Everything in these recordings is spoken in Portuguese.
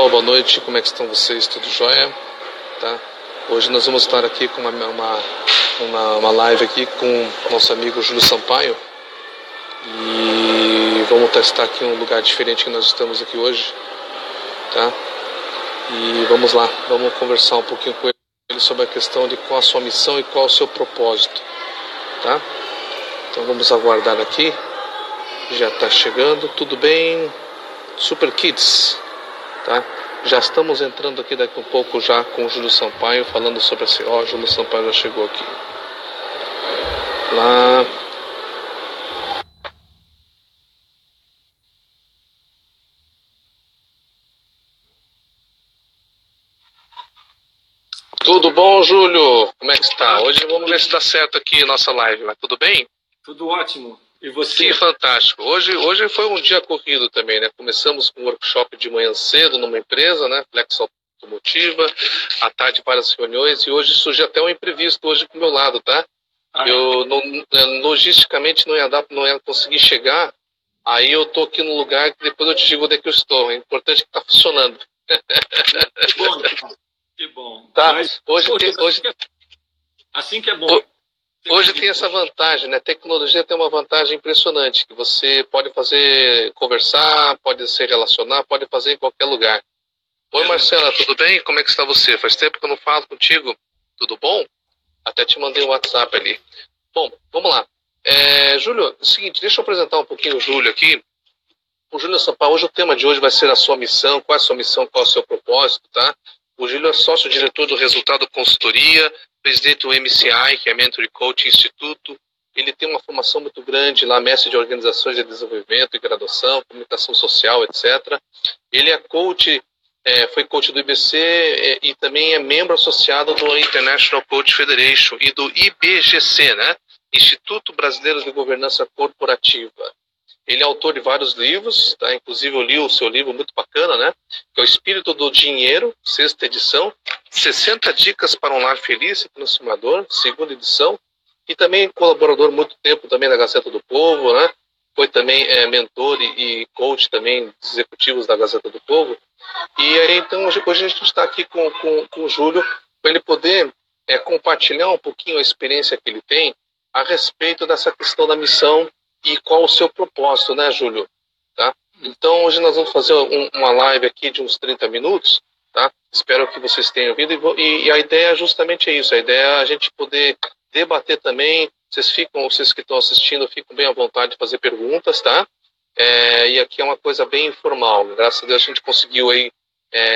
pessoal, boa noite, como é que estão vocês? Tudo jóia? Tá? Hoje nós vamos estar aqui com uma live aqui com nosso amigo Júlio Sampaio e vamos testar aqui um lugar diferente que nós estamos aqui hoje, tá? E vamos lá, vamos conversar um pouquinho com ele sobre a questão de qual a sua missão e qual o seu propósito, tá? Então vamos aguardar aqui, já está chegando, tudo bem? Super Kids, tá? Já estamos entrando aqui daqui um pouco já com o Júlio Sampaio, falando sobre esse... Ó, o Júlio Sampaio já chegou aqui. Lá... Tudo bom, Júlio? Como é que está? Hoje vamos ver se dá certo aqui a nossa live, mas tudo bem? Tudo ótimo. E você? Que fantástico. Hoje foi um dia corrido também, né? Começamos com um workshop de manhã cedo numa empresa, né? Flex Automotiva, à tarde várias reuniões e hoje surgiu até um imprevisto hoje do meu lado, tá? Eu logisticamente não ia conseguir chegar, aí eu tô aqui no lugar que depois eu te digo onde é que eu estou. É importante que tá funcionando. Que bom, que bom. Tá? Mas, Hoje assim que é bom. Hoje tem essa vantagem, né? A tecnologia tem uma vantagem impressionante, que você pode conversar, pode se relacionar, pode fazer em qualquer lugar. Oi, Marcela, tudo bem? Como é que está você? Faz tempo que eu não falo contigo. Tudo bom? Até te mandei um WhatsApp ali. Bom, vamos lá. Júlio, é o seguinte, deixa eu apresentar um pouquinho o Júlio aqui. O Júlio Sampaio, hoje o tema de hoje vai ser a sua missão, qual é a sua missão, qual é o seu propósito, tá? O Júlio é sócio-diretor do Resultado Consultoria, presidente do MCI, que é Mentor e Coach Instituto. Ele tem uma formação muito grande lá, mestre de organizações de desenvolvimento e graduação, comunicação social, etc. Ele é coach, foi coach do IBC e também é membro associado do International Coach Federation e do IBGC, né? Instituto Brasileiro de Governança Corporativa. Ele é autor de vários livros, tá? Inclusive eu li o seu livro muito bacana, né? Que é O Espírito do Dinheiro, sexta edição, 60 dicas para um lar feliz e transformador, segunda edição, e também colaborador muito tempo também da Gazeta do Povo, né? Foi também mentor e coach também dos executivos da Gazeta do Povo. E aí, então, hoje a gente está aqui com o Júlio para ele poder compartilhar um pouquinho a experiência que ele tem a respeito dessa questão da missão e qual o seu propósito, né, Júlio? Tá? Então, hoje nós vamos fazer uma live aqui de uns 30 minutos, tá? Espero que vocês tenham ouvido. E a ideia justamente é isso. A ideia é a gente poder debater também. Vocês que estão assistindo, ficam bem à vontade de fazer perguntas, tá? E aqui é uma coisa bem informal. Graças a Deus a gente conseguiu aí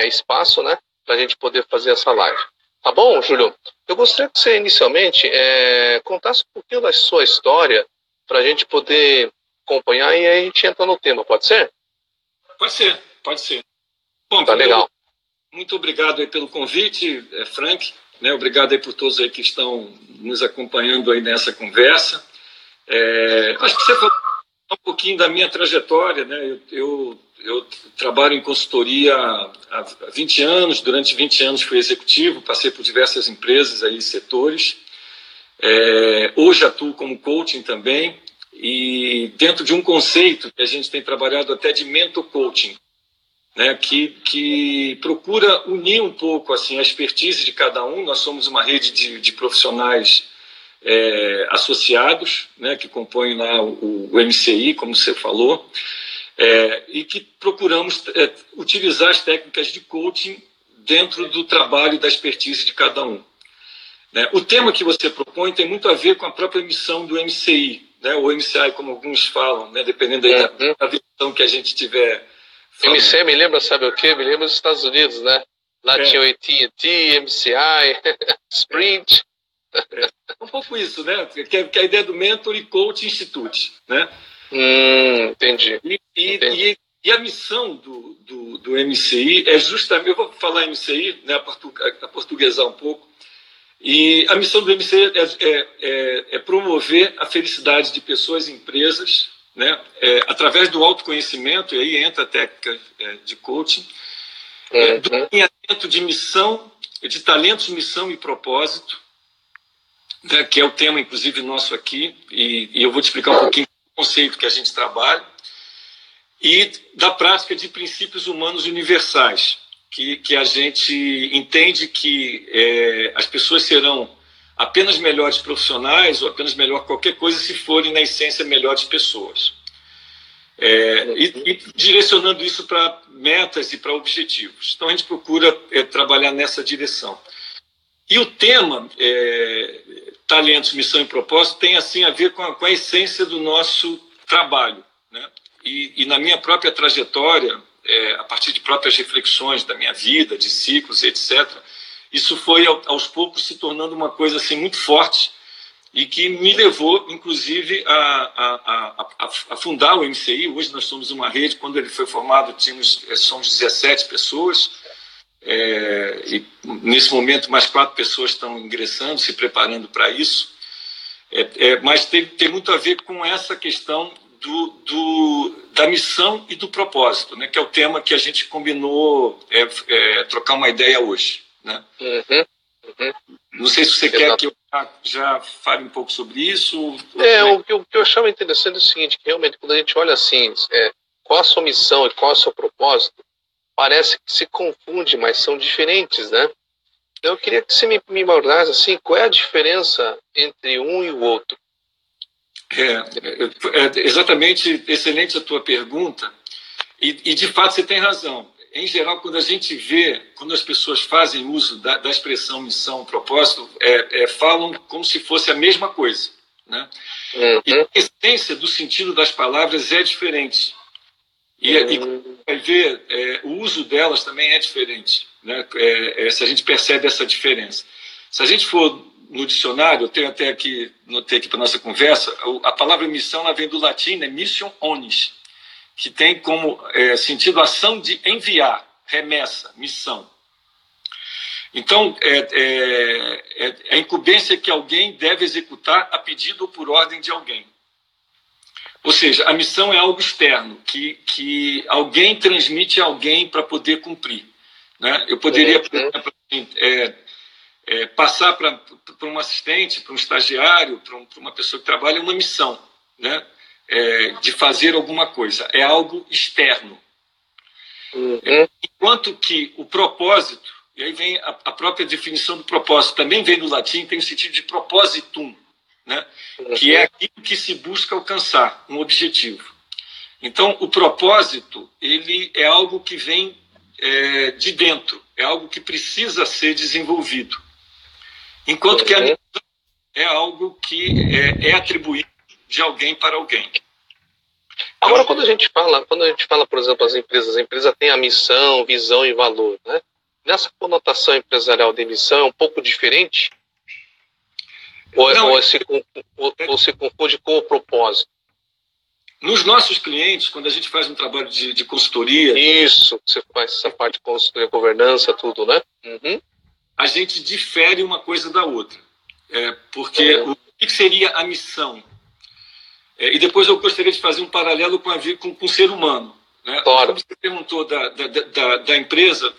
espaço, né? Para a gente poder fazer essa live. Tá bom, Júlio? Eu gostaria que você inicialmente contasse um pouquinho da sua história, para a gente poder acompanhar e aí a gente entra no tema, pode ser? Pode ser. Bom, tá legal. Muito obrigado aí pelo convite, Frank, né? Obrigado aí por todos aí que estão nos acompanhando aí nessa conversa. Acho que você falou um pouquinho da minha trajetória, né? Eu trabalho em consultoria há 20 anos, durante 20 anos fui executivo, passei por diversas empresas aí, setores. Hoje atuo como coaching também e dentro de um conceito que a gente tem trabalhado até de mentor coaching, né, que procura unir um pouco assim, a expertise de cada um. Nós somos uma rede de profissionais associados, né, que compõem lá o MCI, como você falou, e que procuramos utilizar as técnicas de coaching dentro do trabalho da expertise de cada um. O tema que você propõe tem muito a ver com a própria missão do MCI, né? Ou MCI, como alguns falam, né? Dependendo aí da visão que a gente tiver falando. MCI me lembra, sabe o quê? Me lembra dos Estados Unidos, né? Lá tinha o AT&T, MCI, Sprint. Um pouco isso, né? Que é a ideia do Mentor e Coach Institute, né? Entendi. E a missão do MCI é justamente... Eu vou falar MCI, né? Aportuguesar um pouco. E a missão do MCI é promover a felicidade de pessoas e empresas, né, através do autoconhecimento, e aí entra a técnica de coaching, do alinhamento de missão, de talentos, missão e propósito, né, que é o tema, inclusive, nosso aqui, e eu vou te explicar um pouquinho o conceito que a gente trabalha, e da prática de princípios humanos universais, que a gente entende que as pessoas serão apenas melhores profissionais ou apenas melhor qualquer coisa se forem, na essência, melhores pessoas. E direcionando isso para metas e para objetivos. Então, a gente procura trabalhar nessa direção. E o tema, talentos, missão e propósito, tem assim a ver com a essência do nosso trabalho, né? E na minha própria trajetória, a partir de próprias reflexões da minha vida, de ciclos, etc., isso foi, aos poucos, se tornando uma coisa assim, muito forte e que me levou, inclusive, a fundar o MCI. Hoje nós somos uma rede. Quando ele foi formado, somos 17 pessoas. E nesse momento, mais 4 pessoas estão ingressando, se preparando para isso. Mas tem muito a ver com essa questão da missão e do propósito, né, que é o tema que a gente combinou trocar uma ideia hoje, né? Não sei se você quer que eu já fale um pouco sobre isso. O que eu achava interessante é o seguinte, que realmente quando a gente olha assim, qual a sua missão e qual é o seu propósito, parece que se confunde, mas são diferentes, né? Eu queria que você me abordasse assim, qual é a diferença entre um e o outro? Exatamente, excelente a tua pergunta, e de fato você tem razão. Em geral, quando a gente vê, quando as pessoas fazem uso da expressão missão, propósito, falam como se fosse a mesma coisa, né? E a essência do sentido das palavras é diferente. E vai ver, o uso delas também é diferente, né? Se a gente percebe essa diferença. Se a gente for no dicionário, eu tenho até aqui, notei aqui para a nossa conversa, a palavra missão ela vem do latim, né? Mission omnis, que tem como sentido ação de enviar, remessa, missão. Então, a incumbência que alguém deve executar a pedido ou por ordem de alguém. Ou seja, a missão é algo externo, que alguém transmite a alguém para poder cumprir, né? Eu poderia, por exemplo, passar para um assistente, para um estagiário, para uma pessoa que trabalha, uma missão, né? De fazer alguma coisa. É algo externo. Enquanto que o propósito, e aí vem a própria definição do propósito, também vem do latim, tem o sentido de propositum, né? Que é aquilo que se busca alcançar, um objetivo. Então, o propósito, ele é algo que vem de dentro, é algo que precisa ser desenvolvido. Enquanto que a missão é algo que é atribuído de alguém para alguém. Agora, quando a gente fala, por exemplo, a empresa tem a missão, visão e valor, né? Nessa conotação empresarial de missão é um pouco diferente? Ou se confunde com o propósito? Nos nossos clientes, quando a gente faz um trabalho de consultoria... Isso, você faz essa parte de consultoria, governança, tudo, né? A gente difere uma coisa da outra. Porque o que seria a missão? E depois eu gostaria de fazer um paralelo com o ser humano, né? Claro. Como você perguntou da empresa,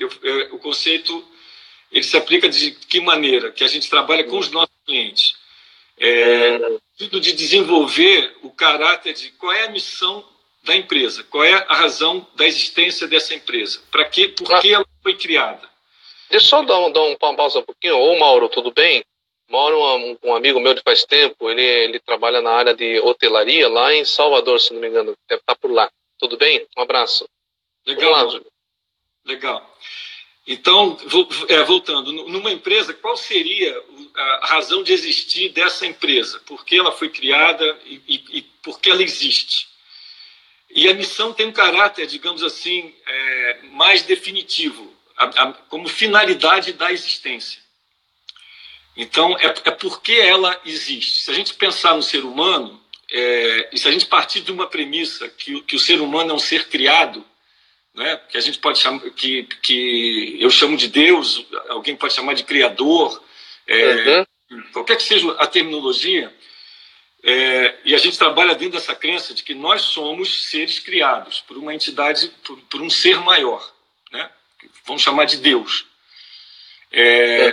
o conceito ele se aplica de que maneira? Que a gente trabalha com os nossos clientes. Tudo de desenvolver o caráter de qual é a missão da empresa, qual é a razão da existência dessa empresa, por que ela foi criada. Deixa eu só dar uma pausa um pouquinho. Ô Mauro, tudo bem? Mauro, um amigo meu de faz tempo, ele trabalha na área de hotelaria lá em Salvador, se não me engano, deve estar por lá. Tudo bem? Um abraço. Legal. Legal. Então, voltando, numa empresa, qual seria a razão de existir dessa empresa? Por que ela foi criada e por que ela existe? E a missão tem um caráter, digamos assim, mais definitivo, como finalidade da existência. Então, é porque ela existe. Se a gente pensar no ser humano, e se a gente partir de uma premissa que o ser humano é um ser criado, né, que a gente pode chamar, que eu chamo de Deus, alguém pode chamar de Criador, qualquer que seja a terminologia, e a gente trabalha dentro dessa crença de que nós somos seres criados por uma entidade, por um ser maior, né, vamos chamar de Deus.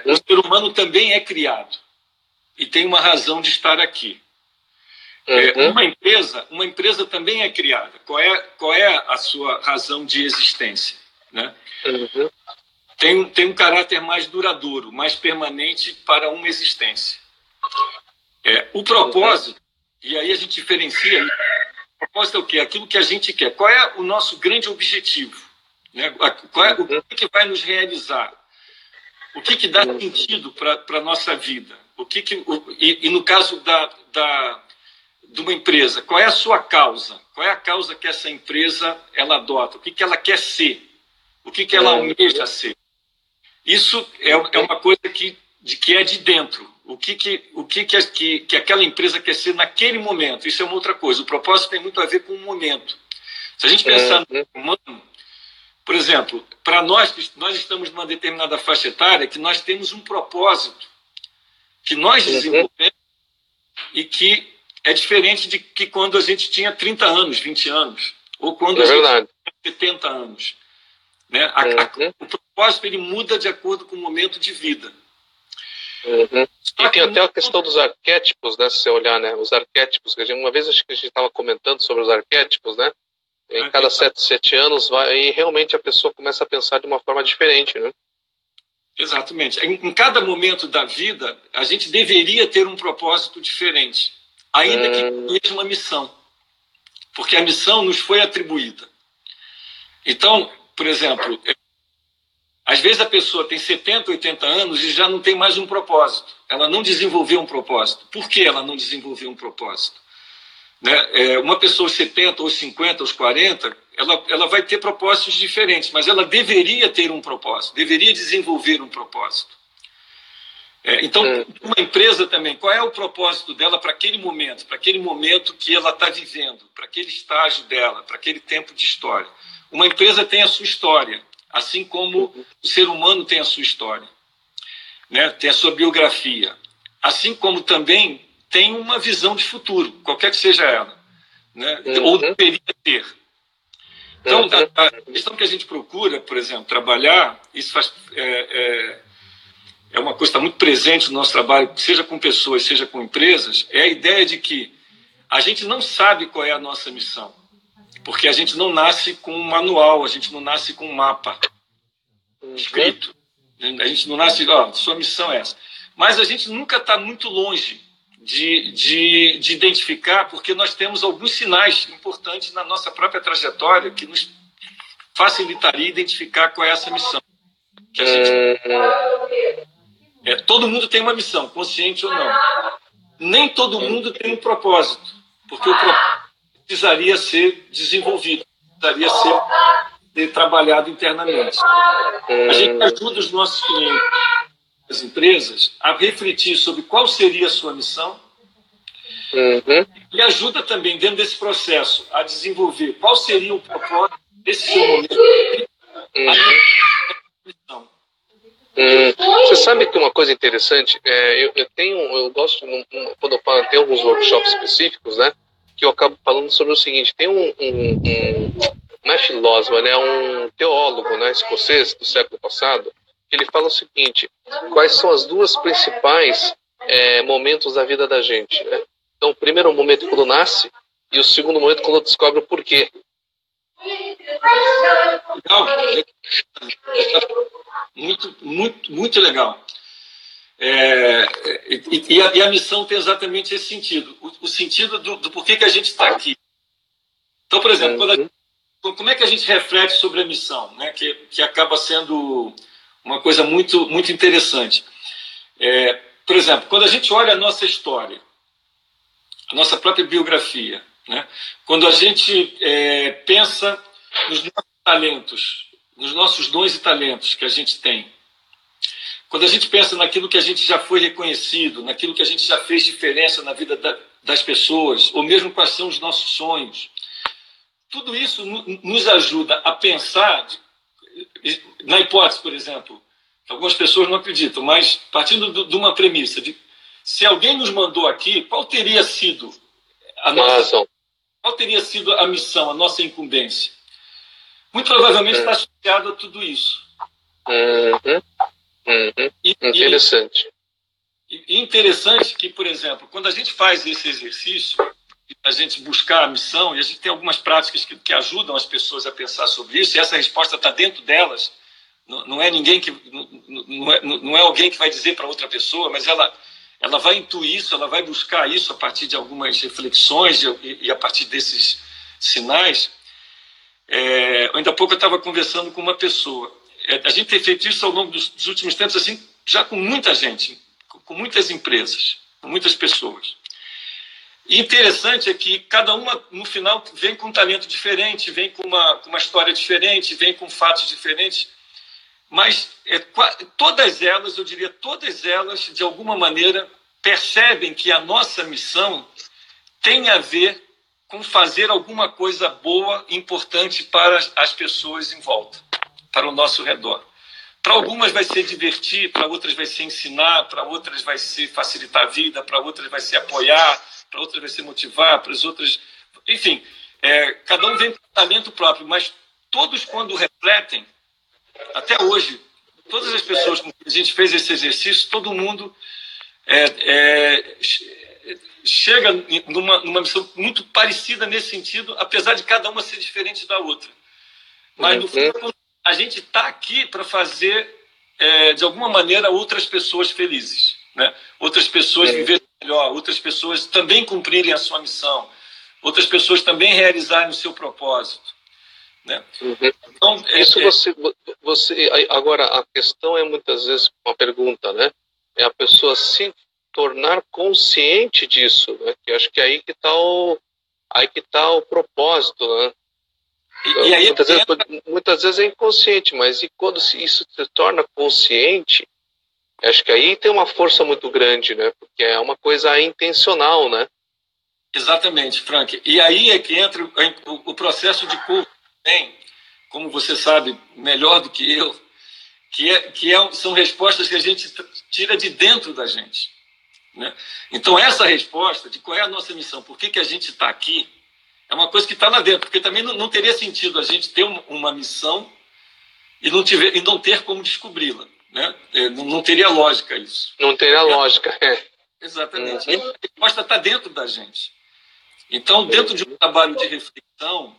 O ser humano também é criado e tem uma razão de estar aqui. Uma empresa também é criada. Qual é a sua razão de existência, né? tem um caráter mais duradouro, mais permanente para uma existência. O propósito, e aí a gente diferencia, o propósito é o quê? Aquilo que a gente quer. Qual é o nosso grande objetivo? Né? O que vai nos realizar? O que dá sentido para a nossa vida? E no caso de uma empresa, qual é a sua causa? Qual é a causa que essa empresa ela adota? O que ela quer ser? O que ela almeja ser? Isso é uma coisa que é de dentro. O que aquela empresa quer ser naquele momento? Isso é uma outra coisa. O propósito tem muito a ver com o momento. Se a gente pensar no humano, por exemplo, para nós estamos numa determinada faixa etária que nós temos um propósito que nós desenvolvemos e que é diferente de que quando a gente tinha 30 anos, 20 anos, ou quando a gente tinha 70 anos. Né? O propósito ele muda de acordo com o momento de vida. E tem até a questão dos arquétipos, né? Se você olhar, né? Os arquétipos, uma vez acho que a gente estava comentando sobre os arquétipos, né? Em cada 7 anos, e realmente a pessoa começa a pensar de uma forma diferente, né? Exatamente. Em cada momento da vida, a gente deveria ter um propósito diferente, ainda que com a mesma missão, porque a missão nos foi atribuída. Então, por exemplo, às vezes a pessoa tem 70, 80 anos e já não tem mais um propósito. Ela não desenvolveu um propósito. Por que ela não desenvolveu um propósito? Né? Uma pessoa aos 70, aos 50, aos 40, ela vai ter propósitos diferentes, mas ela deveria ter um propósito, deveria desenvolver um propósito. Então, uma empresa também, qual é o propósito dela para aquele momento que ela está vivendo, para aquele estágio dela, para aquele tempo de história? Uma empresa tem a sua história, assim como o ser humano tem a sua história, né? Tem a sua biografia, assim como também tem uma visão de futuro, qualquer que seja ela, né? Ou deveria ter. Então, a questão que a gente procura, por exemplo, trabalhar, isso é uma coisa que está muito presente no nosso trabalho, seja com pessoas, seja com empresas, é a ideia de que a gente não sabe qual é a nossa missão, porque a gente não nasce com um manual, a gente não nasce com um mapa escrito. A gente não nasce, sua missão é essa. Mas a gente nunca está muito longe de identificar, porque nós temos alguns sinais importantes na nossa própria trajetória que nos facilitaria identificar qual é essa missão. Que a gente... todo mundo tem uma missão, consciente ou não. Nem todo mundo tem um propósito, porque o propósito precisaria ser desenvolvido, precisaria ser trabalhado internamente. A gente ajuda os nossos clientes, as empresas, a refletir sobre qual seria a sua missão e ajuda também, dentro desse processo, a desenvolver qual seria o propósito desse seu momento. Você sabe que uma coisa interessante, eu gosto, quando eu falo, tem alguns workshops específicos, né, que eu acabo falando sobre o seguinte: tem não é filósofo, né, um teólogo, né, escocês do século passado, que ele fala o seguinte: quais são as duas principais momentos da vida da gente, né? Então, o primeiro momento quando nasce e o segundo momento quando descobre o porquê. Legal. Muito legal. E a missão tem exatamente esse sentido, o sentido do porquê que a gente está aqui. Então, por exemplo, como é que a gente reflete sobre a missão, né? Que acaba sendo uma coisa muito, muito interessante. Por exemplo, quando a gente olha a nossa história, a nossa própria biografia, né? Quando a gente pensa nos nossos talentos, nos nossos dons e talentos que a gente tem, quando a gente pensa naquilo que a gente já foi reconhecido, naquilo que a gente já fez diferença na vida das pessoas, ou mesmo quais são os nossos sonhos, tudo isso nos ajuda a pensar, na hipótese, por exemplo, que algumas pessoas não acreditam, mas partindo de uma premissa, de se alguém nos mandou aqui, qual teria sido a missão, a nossa incumbência? Muito provavelmente está associado a tudo isso. Interessante. E interessante que, por exemplo, quando a gente faz esse exercício, a gente buscar a missão, e a gente tem algumas práticas que ajudam as pessoas a pensar sobre isso, e essa resposta está dentro delas, não é ninguém que não é alguém que vai dizer para outra pessoa, mas ela vai intuir isso, ela vai buscar isso a partir de algumas reflexões e a partir desses sinais. Ainda há pouco eu estava conversando com uma pessoa. A gente tem feito isso ao longo dos últimos tempos, assim, já com muita gente, com muitas empresas, com muitas pessoas. E interessante é que cada uma, no final, vem com um talento diferente, vem com uma história diferente, vem com fatos diferentes, mas todas elas, eu diria, todas elas, de alguma maneira, percebem que a nossa missão tem a ver com fazer alguma coisa boa, importante para as pessoas em volta, para o nosso redor. Para algumas vai ser divertir, para outras vai ser ensinar, para outras vai ser facilitar a vida, para outras vai ser apoiar, para outras vai ser motivar, para as outras... Enfim, cada um vem com um talento próprio, mas todos, quando refletem, até hoje, todas as pessoas com que a gente fez esse exercício, todo mundo chega numa missão muito parecida nesse sentido, apesar de cada uma ser diferente da outra. Mas, no fundo, a gente está aqui para fazer, de alguma maneira, outras pessoas felizes, né? Outras pessoas viverem melhor, outras pessoas também cumprirem a sua missão, outras pessoas também realizarem o seu propósito, né? Então, isso você... Agora, a questão é muitas vezes uma pergunta, né? É a pessoa se tornar consciente disso, né? Que acho que aí que está o propósito, né? E aí, muitas vezes é inconsciente, mas e quando isso se torna consciente, acho que aí tem uma força muito grande, né? Porque é uma coisa intencional, né? Exatamente, Frank. E aí é que entra o processo de coaching, como você sabe melhor do que eu, são respostas que a gente tira de dentro da gente, né? Então, essa resposta de qual é a nossa missão, por que a gente está aqui, é uma coisa que está lá dentro, porque também não teria sentido a gente ter uma missão e não ter como descobri-la, né? Não teria lógica isso. Não teria lógica, Exatamente. A resposta está dentro da gente. Então, dentro de um trabalho de reflexão,